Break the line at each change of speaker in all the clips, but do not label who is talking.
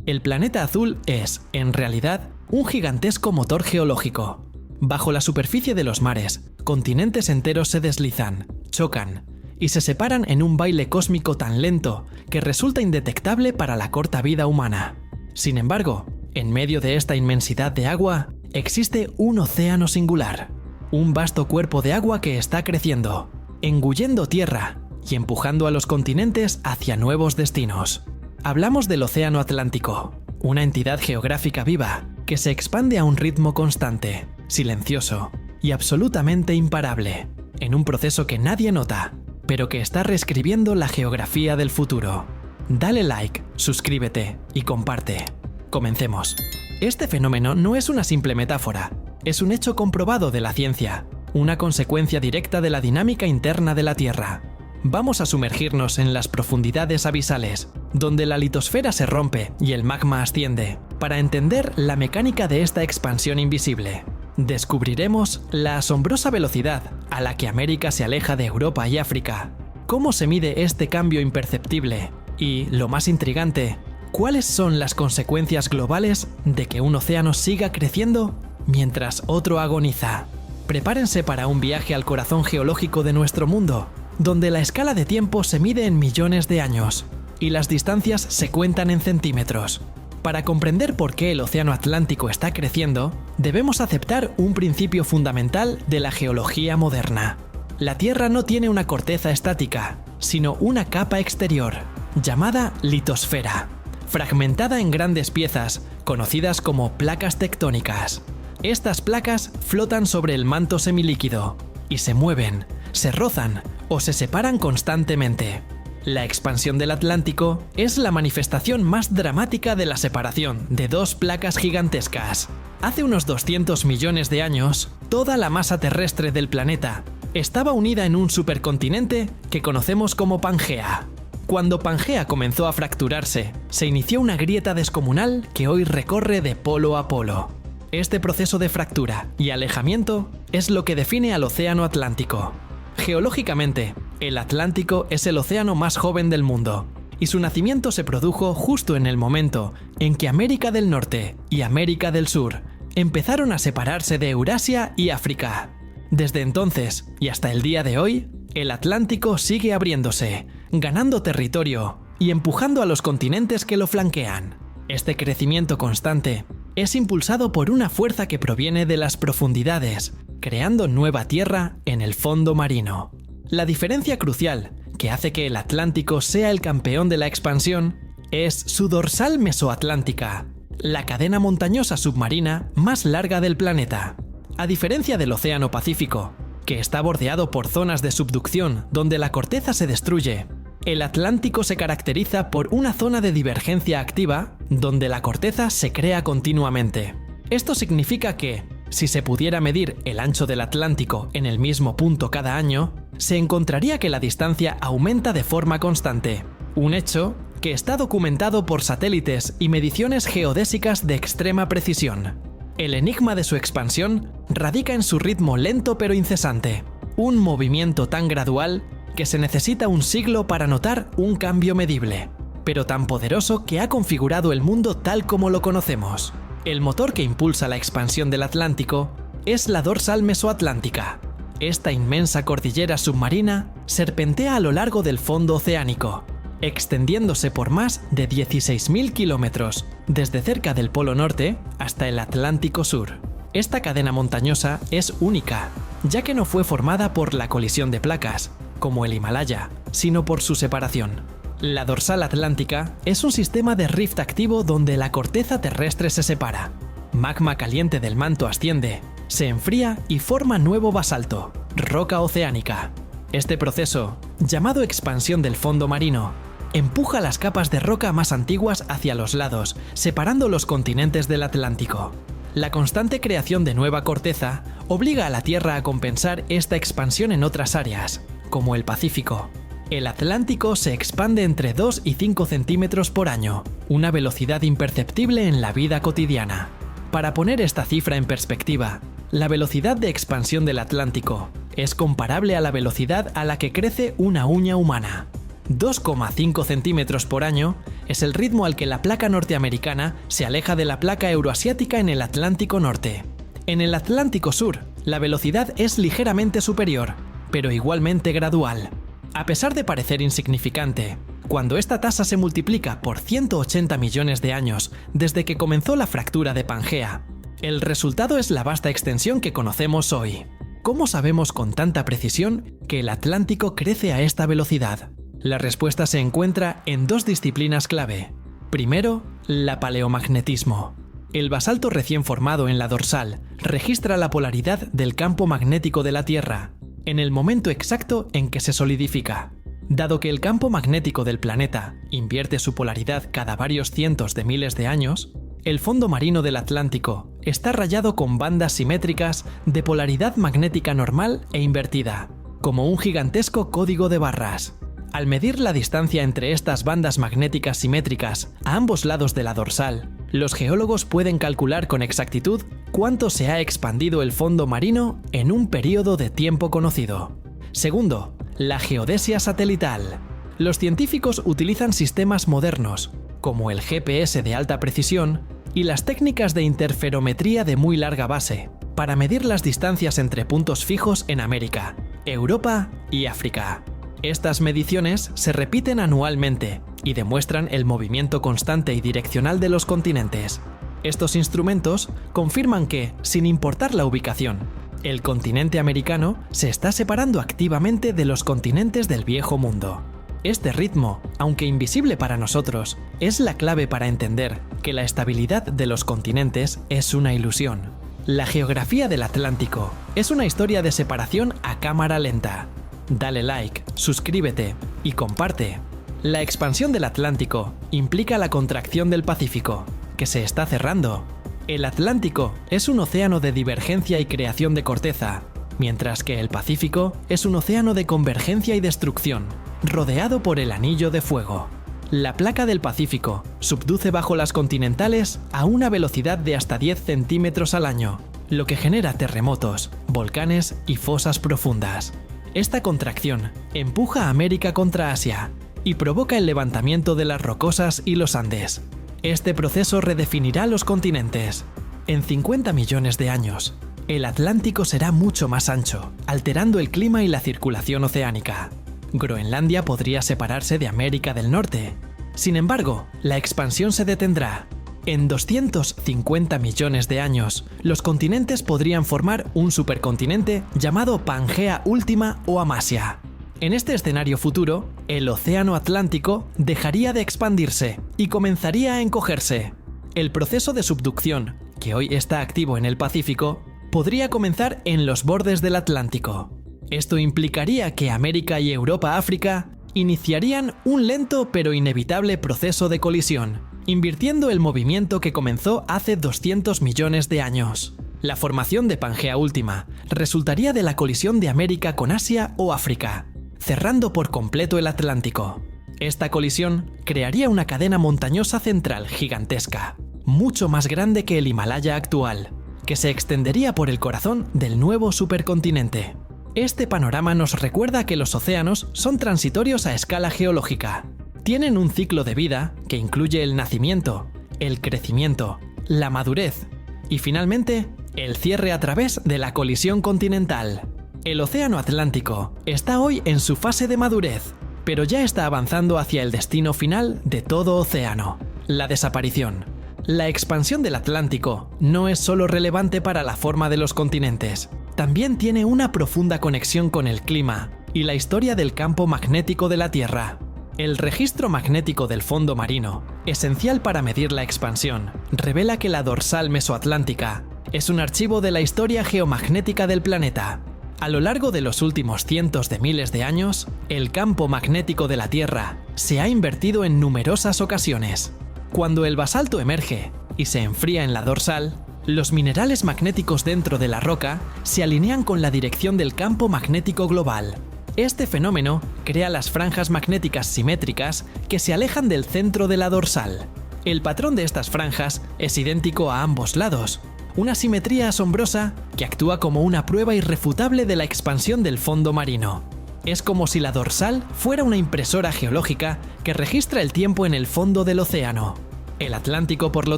El planeta azul es, en realidad, un gigantesco motor geológico. Bajo la superficie de los mares, continentes enteros se deslizan, chocan y se separan en un baile cósmico tan lento que resulta indetectable para la corta vida humana. Sin embargo, en medio de esta inmensidad de agua, existe un océano singular, un vasto cuerpo de agua que está creciendo, engullendo tierra y empujando a los continentes hacia nuevos destinos. Hablamos del Océano Atlántico, una entidad geográfica viva que se expande a un ritmo constante, silencioso y absolutamente imparable, en un proceso que nadie nota, pero que está reescribiendo la geografía del futuro. Dale like, suscríbete y comparte. Comencemos. Este fenómeno no es una simple metáfora, es un hecho comprobado de la ciencia, una consecuencia directa de la dinámica interna de la Tierra. Vamos a sumergirnos en las profundidades abisales, donde la litosfera se rompe y el magma asciende, para entender la mecánica de esta expansión invisible. Descubriremos la asombrosa velocidad a la que América se aleja de Europa y África, cómo se mide este cambio imperceptible y, lo más intrigante, cuáles son las consecuencias globales de que un océano siga creciendo mientras otro agoniza. Prepárense para un viaje al corazón geológico de nuestro mundo, donde la escala de tiempo se mide en millones de años y las distancias se cuentan en centímetros. Para comprender por qué el Océano Atlántico está creciendo, debemos aceptar un principio fundamental de la geología moderna. La Tierra no tiene una corteza estática, sino una capa exterior, llamada litosfera, fragmentada en grandes piezas, conocidas como placas tectónicas. Estas placas flotan sobre el manto semilíquido y se mueven, se rozan o se separan constantemente. La expansión del Atlántico es la manifestación más dramática de la separación de dos placas gigantescas. Hace unos 200 millones de años, toda la masa terrestre del planeta estaba unida en un supercontinente que conocemos como Pangea. Cuando Pangea comenzó a fracturarse, se inició una grieta descomunal que hoy recorre de polo a polo. Este proceso de fractura y alejamiento es lo que define al Océano Atlántico. Geológicamente, el Atlántico es el océano más joven del mundo, y su nacimiento se produjo justo en el momento en que América del Norte y América del Sur empezaron a separarse de Eurasia y África. Desde entonces y hasta el día de hoy, el Atlántico sigue abriéndose, ganando territorio y empujando a los continentes que lo flanquean. Este crecimiento constante es impulsado por una fuerza que proviene de las profundidades, creando nueva tierra en el fondo marino. La diferencia crucial que hace que el Atlántico sea el campeón de la expansión es su dorsal mesoatlántica, la cadena montañosa submarina más larga del planeta. A diferencia del Océano Pacífico, que está bordeado por zonas de subducción donde la corteza se destruye, el Atlántico se caracteriza por una zona de divergencia activa donde la corteza se crea continuamente. Esto significa que, si se pudiera medir el ancho del Atlántico en el mismo punto cada año, se encontraría que la distancia aumenta de forma constante, un hecho que está documentado por satélites y mediciones geodésicas de extrema precisión. El enigma de su expansión radica en su ritmo lento pero incesante, un movimiento tan gradual que se necesita un siglo para notar un cambio medible, pero tan poderoso que ha configurado el mundo tal como lo conocemos. El motor que impulsa la expansión del Atlántico es la dorsal mesoatlántica. Esta inmensa cordillera submarina serpentea a lo largo del fondo oceánico, extendiéndose por más de 16.000 kilómetros, desde cerca del Polo Norte hasta el Atlántico Sur. Esta cadena montañosa es única, ya que no fue formada por la colisión de placas, como el Himalaya, sino por su separación. La dorsal atlántica es un sistema de rift activo donde la corteza terrestre se separa. Magma caliente del manto asciende, se enfría y forma nuevo basalto, roca oceánica. Este proceso, llamado expansión del fondo marino, empuja las capas de roca más antiguas hacia los lados, separando los continentes del Atlántico. La constante creación de nueva corteza obliga a la Tierra a compensar esta expansión en otras áreas, como el Pacífico. El Atlántico se expande entre 2 y 5 centímetros por año, una velocidad imperceptible en la vida cotidiana. Para poner esta cifra en perspectiva, la velocidad de expansión del Atlántico es comparable a la velocidad a la que crece una uña humana. 2,5 centímetros por año es el ritmo al que la placa norteamericana se aleja de la placa euroasiática en el Atlántico Norte. En el Atlántico Sur, la velocidad es ligeramente superior, pero igualmente gradual. A pesar de parecer insignificante, cuando esta tasa se multiplica por 180 millones de años desde que comenzó la fractura de Pangea, el resultado es la vasta extensión que conocemos hoy. ¿Cómo sabemos con tanta precisión que el Atlántico crece a esta velocidad? La respuesta se encuentra en dos disciplinas clave. Primero, la paleomagnetismo. El basalto recién formado en la dorsal registra la polaridad del campo magnético de la Tierra en el momento exacto en que se solidifica. Dado que el campo magnético del planeta invierte su polaridad cada varios cientos de miles de años, el fondo marino del Atlántico está rayado con bandas simétricas de polaridad magnética normal e invertida, como un gigantesco código de barras. Al medir la distancia entre estas bandas magnéticas simétricas a ambos lados de la dorsal, los geólogos pueden calcular con exactitud cuánto se ha expandido el fondo marino en un periodo de tiempo conocido. Segundo, la geodesia satelital. Los científicos utilizan sistemas modernos, como el GPS de alta precisión y las técnicas de interferometría de muy larga base, para medir las distancias entre puntos fijos en América, Europa y África. Estas mediciones se repiten anualmente y demuestran el movimiento constante y direccional de los continentes. Estos instrumentos confirman que, sin importar la ubicación, el continente americano se está separando activamente de los continentes del Viejo Mundo. Este ritmo, aunque invisible para nosotros, es la clave para entender que la estabilidad de los continentes es una ilusión. La geografía del Atlántico es una historia de separación a cámara lenta. Dale like, suscríbete y comparte. La expansión del Atlántico implica la contracción del Pacífico, que se está cerrando. El Atlántico es un océano de divergencia y creación de corteza, mientras que el Pacífico es un océano de convergencia y destrucción, rodeado por el anillo de fuego. La placa del Pacífico subduce bajo las continentales a una velocidad de hasta 10 centímetros al año, lo que genera terremotos, volcanes y fosas profundas. Esta contracción empuja a América contra Asia y provoca el levantamiento de las rocosas y los Andes. Este proceso redefinirá los continentes. En 50 millones de años, el Atlántico será mucho más ancho, alterando el clima y la circulación oceánica. Groenlandia podría separarse de América del Norte. Sin embargo, la expansión se detendrá. En 250 millones de años, los continentes podrían formar un supercontinente llamado Pangea Última o Amasia. En este escenario futuro, el océano Atlántico dejaría de expandirse y comenzaría a encogerse. El proceso de subducción, que hoy está activo en el Pacífico, podría comenzar en los bordes del Atlántico. Esto implicaría que América y Europa-África iniciarían un lento pero inevitable proceso de colisión, invirtiendo el movimiento que comenzó hace 200 millones de años. La formación de Pangea Última resultaría de la colisión de América con Asia o África, cerrando por completo el Atlántico. Esta colisión crearía una cadena montañosa central gigantesca, mucho más grande que el Himalaya actual, que se extendería por el corazón del nuevo supercontinente. Este panorama nos recuerda que los océanos son transitorios a escala geológica. Tienen un ciclo de vida que incluye el nacimiento, el crecimiento, la madurez y finalmente el cierre a través de la colisión continental. El océano Atlántico está hoy en su fase de madurez, pero ya está avanzando hacia el destino final de todo océano, la desaparición. La expansión del Atlántico no es solo relevante para la forma de los continentes, también tiene una profunda conexión con el clima y la historia del campo magnético de la Tierra. El registro magnético del fondo marino, esencial para medir la expansión, revela que la dorsal mesoatlántica es un archivo de la historia geomagnética del planeta. A lo largo de los últimos cientos de miles de años, el campo magnético de la Tierra se ha invertido en numerosas ocasiones. Cuando el basalto emerge y se enfría en la dorsal, los minerales magnéticos dentro de la roca se alinean con la dirección del campo magnético global. Este fenómeno crea las franjas magnéticas simétricas que se alejan del centro de la dorsal. El patrón de estas franjas es idéntico a ambos lados, una simetría asombrosa que actúa como una prueba irrefutable de la expansión del fondo marino. Es como si la dorsal fuera una impresora geológica que registra el tiempo en el fondo del océano. El Atlántico, por lo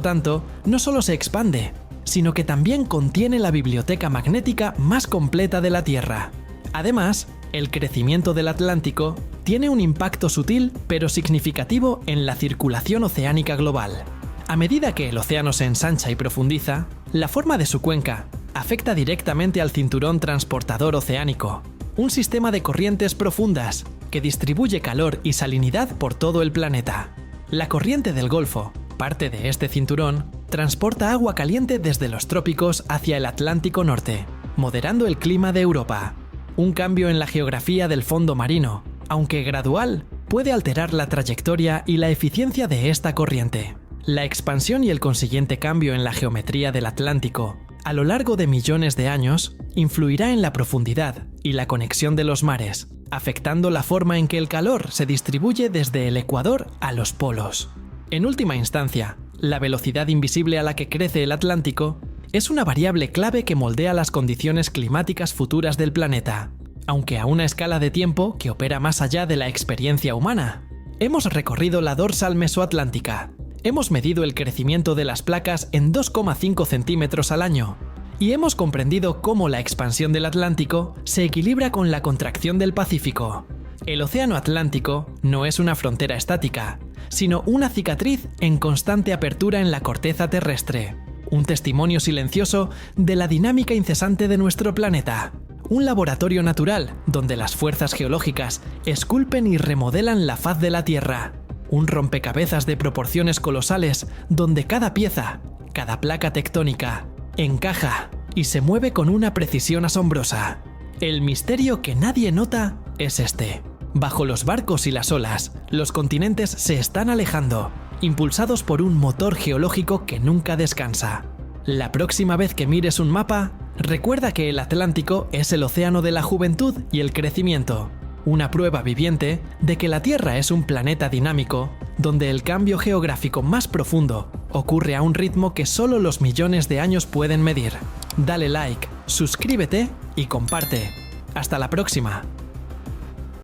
tanto, no solo se expande, sino que también contiene la biblioteca magnética más completa de la Tierra. Además, el crecimiento del Atlántico tiene un impacto sutil pero significativo en la circulación oceánica global. A medida que el océano se ensancha y profundiza, la forma de su cuenca afecta directamente al cinturón transportador oceánico, un sistema de corrientes profundas que distribuye calor y salinidad por todo el planeta. La corriente del Golfo, parte de este cinturón, transporta agua caliente desde los trópicos hacia el Atlántico Norte, moderando el clima de Europa. Un cambio en la geografía del fondo marino, aunque gradual, puede alterar la trayectoria y la eficiencia de esta corriente. La expansión y el consiguiente cambio en la geometría del Atlántico, a lo largo de millones de años, influirá en la profundidad y la conexión de los mares, afectando la forma en que el calor se distribuye desde el ecuador a los polos. En última instancia, la velocidad invisible a la que crece el Atlántico es una variable clave que moldea las condiciones climáticas futuras del planeta, aunque a una escala de tiempo que opera más allá de la experiencia humana. Hemos recorrido la dorsal mesoatlántica, hemos medido el crecimiento de las placas en 2,5 centímetros al año, y hemos comprendido cómo la expansión del Atlántico se equilibra con la contracción del Pacífico. El océano Atlántico no es una frontera estática, sino una cicatriz en constante apertura en la corteza terrestre, un testimonio silencioso de la dinámica incesante de nuestro planeta, un laboratorio natural donde las fuerzas geológicas esculpen y remodelan la faz de la Tierra, un rompecabezas de proporciones colosales donde cada pieza, cada placa tectónica, encaja y se mueve con una precisión asombrosa. El misterio que nadie nota es este. Bajo los barcos y las olas, los continentes se están alejando, impulsados por un motor geológico que nunca descansa. La próxima vez que mires un mapa, recuerda que el Atlántico es el océano de la juventud y el crecimiento, una prueba viviente de que la Tierra es un planeta dinámico, donde el cambio geográfico más profundo ocurre a un ritmo que solo los millones de años pueden medir. Dale like, suscríbete y comparte. Hasta la próxima.